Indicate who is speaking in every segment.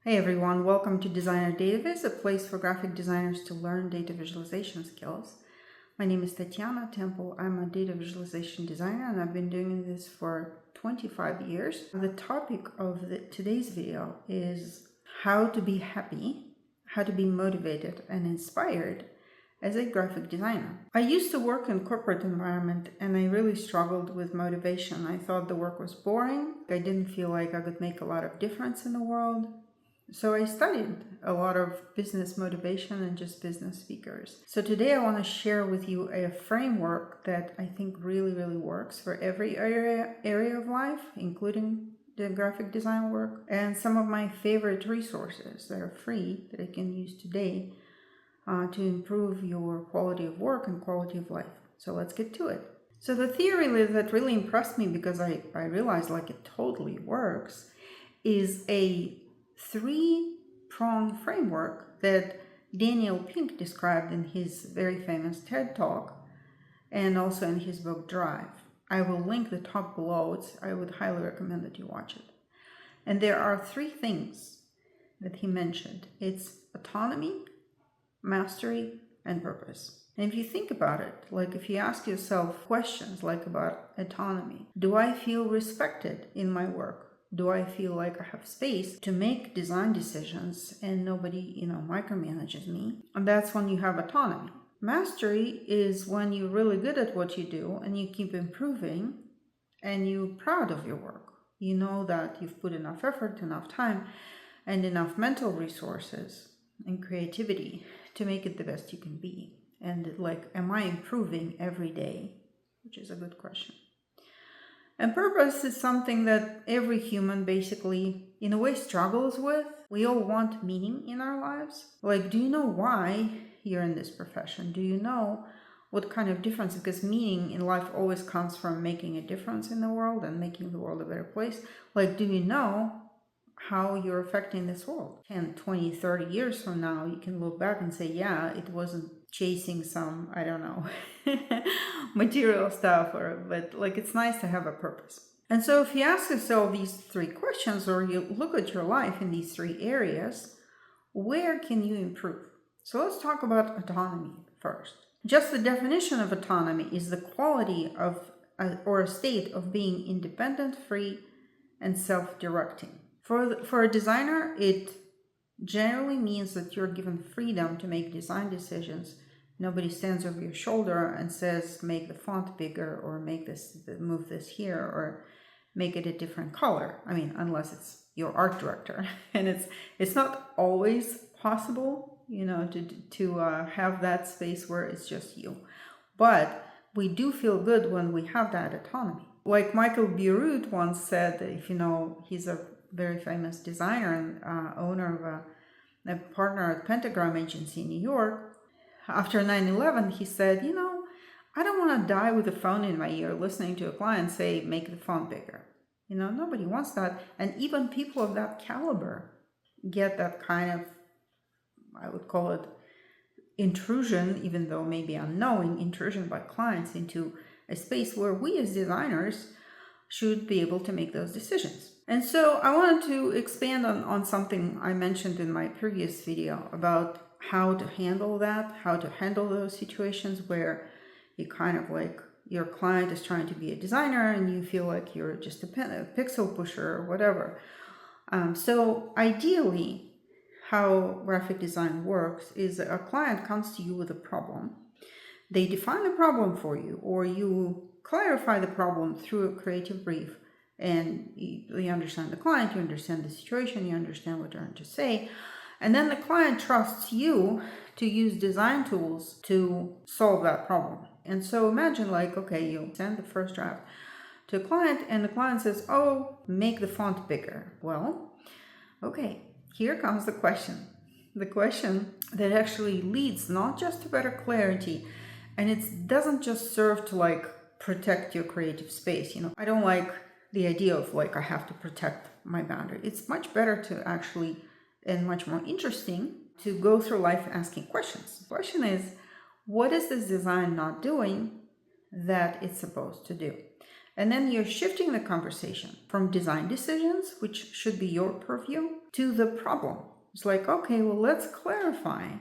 Speaker 1: Hey everyone, welcome to Designer Dataviz, a place for graphic designers to learn data visualization skills. My name is Tatiana Temple. I'm a data visualization designer and I've been doing this for 25 years. The topic of today's video is how to be happy, how to be motivated and inspired as a graphic designer. I used to work in corporate environment and I really struggled with motivation. I thought the work was boring. I didn't feel like I could make a lot of difference in the world. So I studied a lot of business motivation and just business speakers. So today I want to share with you a framework that I think really works for every area of life, including the graphic design work, and some of my favorite resources that are free that I can use today to improve your quality of work and quality of life. So let's get to it. So the theory that really impressed me, because I realized like it totally works, is a three-pronged framework that Daniel Pink described in his very famous TED Talk and also in his book Drive. I will link the top below. I would highly recommend that you watch it. And there are three things that he mentioned. It's autonomy, mastery, and purpose. And if you think about it, like if you ask yourself questions like about autonomy, do I feel respected in my work? Do I feel like I have space to make design decisions and nobody, micromanages me? And that's when you have autonomy. Mastery is when you're really good at what you do and you keep improving and you're proud of your work. You know that you've put enough effort, enough time, and enough mental resources and creativity to make it the best you can be. And am I improving every day? Which is a good question. And purpose is something that every human basically, in a way, struggles with. We all want meaning in our lives. Like, do you know why you're in this profession? Do you know what kind of difference? Because meaning in life always comes from making a difference in the world and making the world a better place. Like, do you know how you're affecting this world? 10, 20, 30 years from now, you can look back and say, yeah, it wasn't chasing some, material stuff, but it's nice to have a purpose. And so if you ask yourself these three questions, or you look at your life in these three areas, where can you improve? So let's talk about autonomy first. Just the definition of autonomy is the quality of or a state of being independent, free, and self-directing. For a designer, it generally means that you're given freedom to make design decisions. Nobody stands over your shoulder and says, make the font bigger, or move this here, or make it a different color. I mean, unless it's your art director. And it's not always possible, to have that space where it's just you. But we do feel good when we have that autonomy. Like Michael Bierut once said, he's a very famous designer and owner of a partner at Pentagram Agency in New York. After 9/11, he said, I don't want to die with a phone in my ear listening to a client say, make the font bigger. Nobody wants that. And even people of that caliber get that kind of, I would call it intrusion, even though maybe unknowing intrusion by clients into a space where we as designers should be able to make those decisions. And so I wanted to expand on something I mentioned in my previous video about how to handle that, how to handle those situations where you your client is trying to be a designer and you feel like you're just a pixel pusher or whatever. So ideally, how graphic design works is a client comes to you with a problem. They define the problem for you, or you clarify the problem through a creative brief, and you understand the client, you understand the situation, you understand what they're trying to say, and then the client trusts you to use design tools to solve that problem. And so imagine you send the first draft to a client and the client says, oh, make the font bigger. Well, okay, here comes the question. The question that actually leads not just to better clarity, and it doesn't just serve to protect your creative space. I don't like the idea of I have to protect my boundary. It's much better to actually, and much more interesting, to go through life asking questions. The question is, what is this design not doing that it's supposed to do? And then you're shifting the conversation from design decisions, which should be your purview, to the problem. It's like, okay, well, let's clarify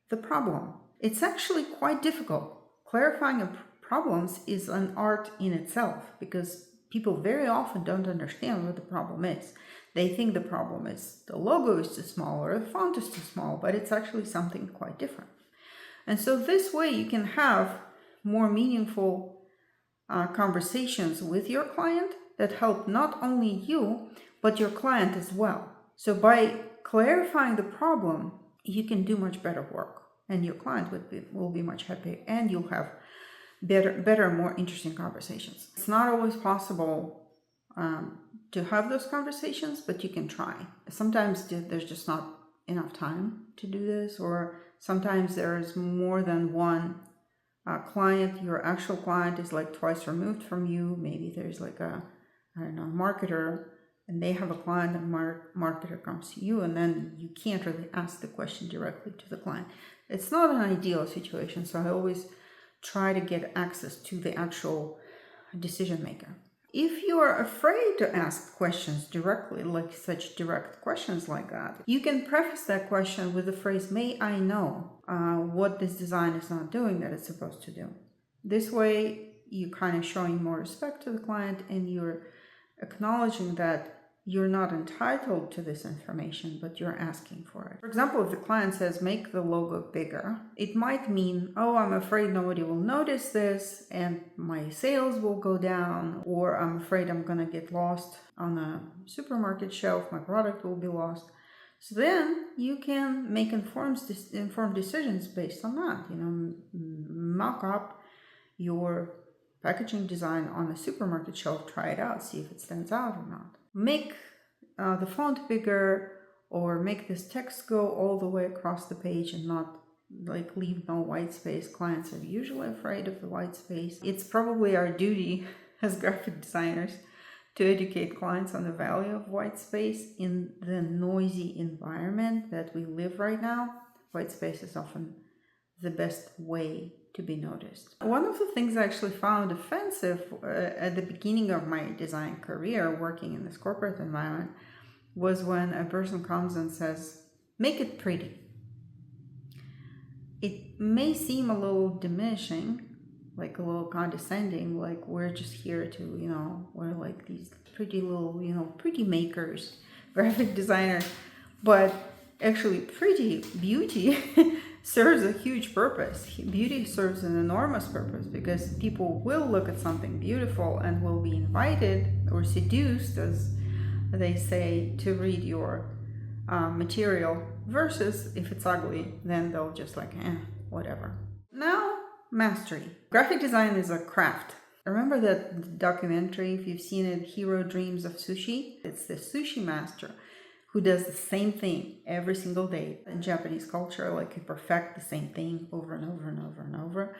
Speaker 1: the problem. It's actually quite difficult. Clarifying problems is an art in itself because people very often don't understand what the problem is. They think the problem is the logo is too small or the font is too small, but it's actually something quite different. And so this way you can have more meaningful conversations with your client that help not only you, but your client as well. So by clarifying the problem, you can do much better work and your client will be much happier and you'll have better, more interesting conversations. It's not always possible to have those conversations, but you can try. Sometimes there's just not enough time to do this, or sometimes there's more than one client. Your actual client is like twice removed from you. Maybe there's like a marketer, and they have a client, and marketer comes to you, and then you can't really ask the question directly to the client. It's not an ideal situation, so I always try to get access to the actual decision maker. If you are afraid to ask questions directly, like such direct questions like that, you can preface that question with the phrase, may I know what this design is not doing that it's supposed to do? This way, you're kind of showing more respect to the client and you're acknowledging that you're not entitled to this information, but you're asking for it. For example, if the client says, make the logo bigger, it might mean, oh, I'm afraid nobody will notice this and my sales will go down, or I'm afraid I'm going to get lost on a supermarket shelf, my product will be lost. So then you can make informed decisions based on that. Mock up your packaging design on a supermarket shelf, try it out, see if it stands out or not. Make the font bigger, or make this text go all the way across the page and not like leave no white space. Clients are usually afraid of the white space. It's probably our duty as graphic designers to educate clients on the value of white space in the noisy environment that we live right now. White space is often the best way to be noticed. One of the things I actually found offensive at the beginning of my design career working in this corporate environment was when a person comes and says, make it pretty. It may seem a little diminishing, like a little condescending, like we're just here to, we're like these pretty little, pretty makers, graphic designers, but actually beauty serves a huge purpose. Beauty serves an enormous purpose because people will look at something beautiful and will be invited or seduced, as they say, to read your material, versus if it's ugly, then they'll just like, whatever. Now, mastery. Graphic design is a craft. Remember that documentary, if you've seen it, Hero Dreams of Sushi? It's the sushi master who does the same thing every single day. In Japanese culture, like you perfect the same thing over and over and over and over.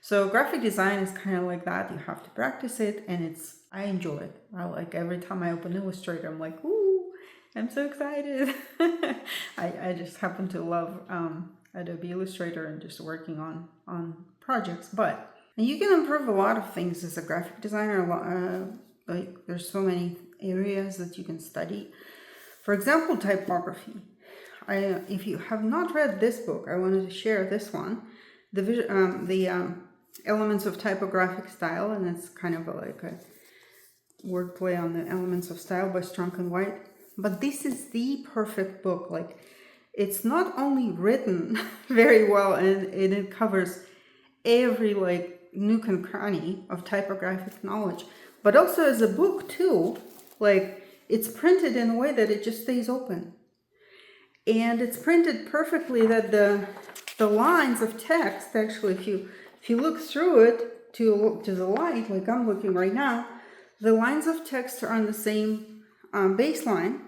Speaker 1: So graphic design is kind of like that. You have to practice it, and I enjoy it. I like every time I open Illustrator, I'm like, ooh, I'm so excited. I just happen to love Adobe Illustrator and just working on projects. But you can improve a lot of things as a graphic designer. Like there's so many areas that you can study. For example, typography. If you have not read this book, I wanted to share this one, the Elements of Typographic Style, and it's kind of like a wordplay on the Elements of Style by Strunk and White. But this is the perfect book. Like, it's not only written very well, and it covers every like nook and cranny of typographic knowledge, but also as a book too. Like, it's printed in a way that it just stays open. And it's printed perfectly that the lines of text, actually, if you look through it to the light, like I'm looking right now, the lines of text are on the same baseline.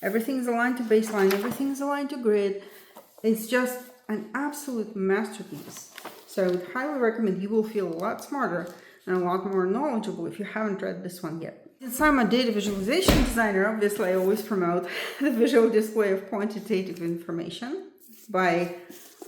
Speaker 1: Everything's aligned to baseline, everything's aligned to grid. It's just an absolute masterpiece. So I would highly recommend. You will feel a lot smarter and a lot more knowledgeable if you haven't read this one yet. Since I'm a data visualization designer, obviously I always promote the visual display of quantitative information by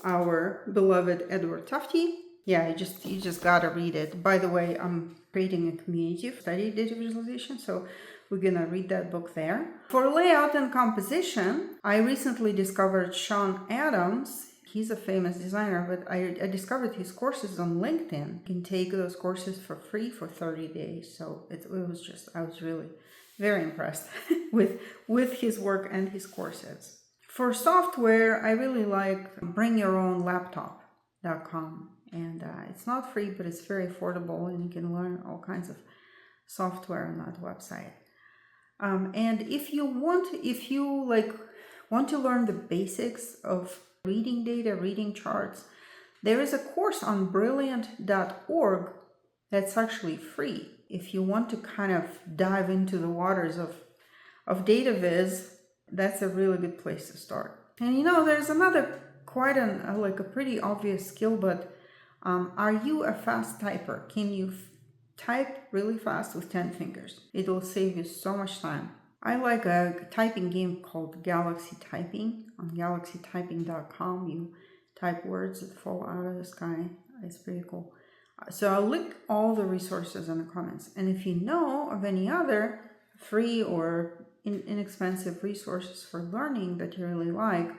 Speaker 1: our beloved Edward Tufte. Yeah, you just gotta read it. By the way, I'm creating a community to study data visualization. So we're going to read that book there. For layout and composition, I recently discovered Sean Adams. He's a famous designer, but I discovered his courses on LinkedIn. You can take those courses for free for 30 days. So I was really very impressed with his work and his courses. For software, I really like bringyourownlaptop.com. And it's not free, but it's very affordable, and you can learn all kinds of software on that website. And if you want to learn the basics of reading data, reading charts, there is a course on brilliant.org that's actually free. If you want to kind of dive into the waters of Dataviz, that's a really good place to start. And there's another a pretty obvious skill, but are you a fast typer? Can you type really fast with 10 fingers? It'll save you so much time. I like a typing game called Galaxy Typing. On galaxytyping.com, you type words that fall out of the sky. It's pretty cool. So I'll link all the resources in the comments. And if you know of any other free or inexpensive resources for learning that you really like,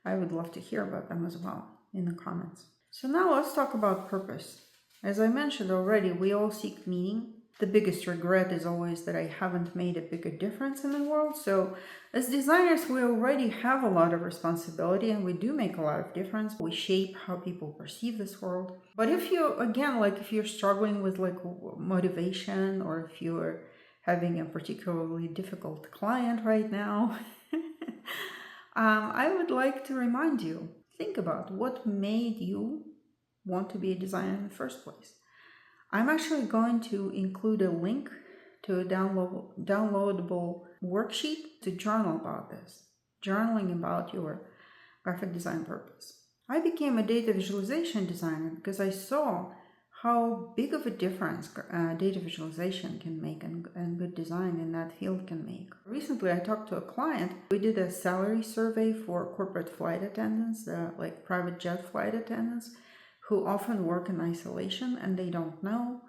Speaker 1: I would love to hear about them as well in the comments. So now let's talk about purpose. As I mentioned already, we all seek meaning. The biggest regret is always that I haven't made a bigger difference in the world. So as designers, we already have a lot of responsibility, and we do make a lot of difference. We shape how people perceive this world. But if you're struggling with motivation, or if you're having a particularly difficult client right now, I would like to remind you, think about what made you want to be a designer in the first place. I'm actually going to include a link to a downloadable worksheet to journal about this, journaling about your graphic design purpose. I became a data visualization designer because I saw how big of a difference data visualization can make and good design in that field can make. Recently, I talked to a client. We did a salary survey for corporate flight attendants, like private jet flight attendants, who often work in isolation and they don't know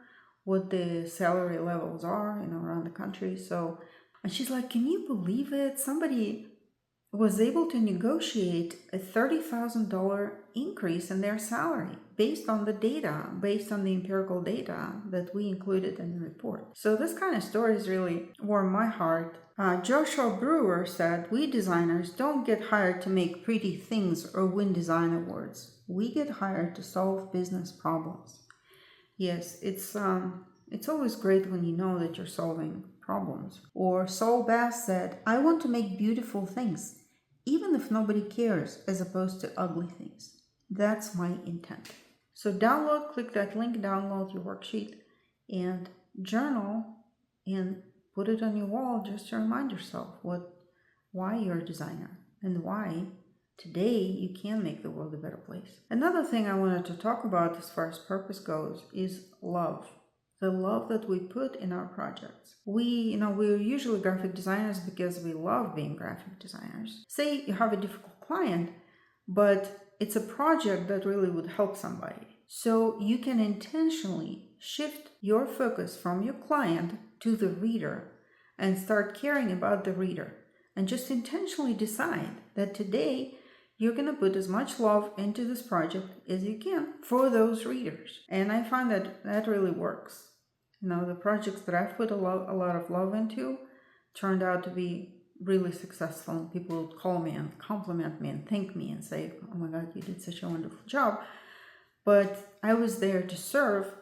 Speaker 1: what the salary levels are, around the country. And she's like, can you believe it? Somebody was able to negotiate a $30,000 increase in their salary based on the empirical data that we included in the report. So this kind of stories really warm my heart. Joshua Brewer said, "We designers don't get hired to make pretty things or win design awards. We get hired to solve business problems." Yes, it's always great when you know that you're solving problems. Or Saul Bass said, "I want to make beautiful things, even if nobody cares, as opposed to ugly things. That's my intent." So click that link, download your worksheet, and journal, and put it on your wall just to remind yourself why you're a designer and why today you can make the world a better place. Another thing I wanted to talk about as far as purpose goes is love. The love that we put in our projects. We're usually graphic designers because we love being graphic designers. Say you have a difficult client, but it's a project that really would help somebody. So you can intentionally shift your focus from your client to the reader and start caring about the reader. And just intentionally decide that today you're going to put as much love into this project as you can for those readers. And I find that really works. The projects that I've put a lot of love into turned out to be really successful, and people would call me and compliment me and thank me and say, "Oh my God, you did such a wonderful job." But I was there to serve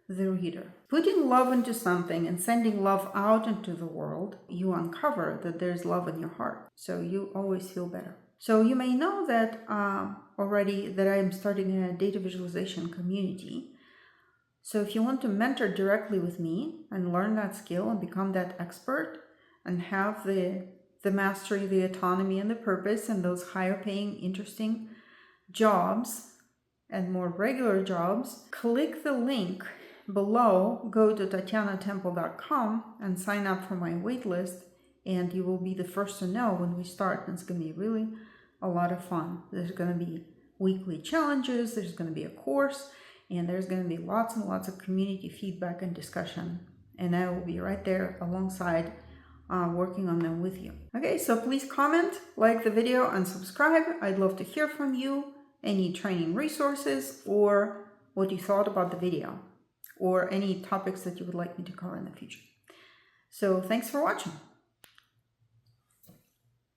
Speaker 1: the reader. Putting love into something and sending love out into the world, you uncover that there's love in your heart. So you always feel better. So you may know that already that I'm starting a data visualization community. So if you want to mentor directly with me and learn that skill and become that expert and have the mastery, the autonomy, and the purpose, and those higher paying, interesting jobs and more regular jobs, click the link below, go to TatianaTemple.com and sign up for my waitlist, and you will be the first to know when we start. And it's going to be really a lot of fun. There's going to be weekly challenges, there's going to be a course, And there's going to be lots and lots of community feedback and discussion. And I will be right there alongside working on them with you. Okay, so please comment, like the video, and subscribe. I'd love to hear from you, any training resources, or what you thought about the video, or any topics that you would like me to cover in the future. So thanks for watching.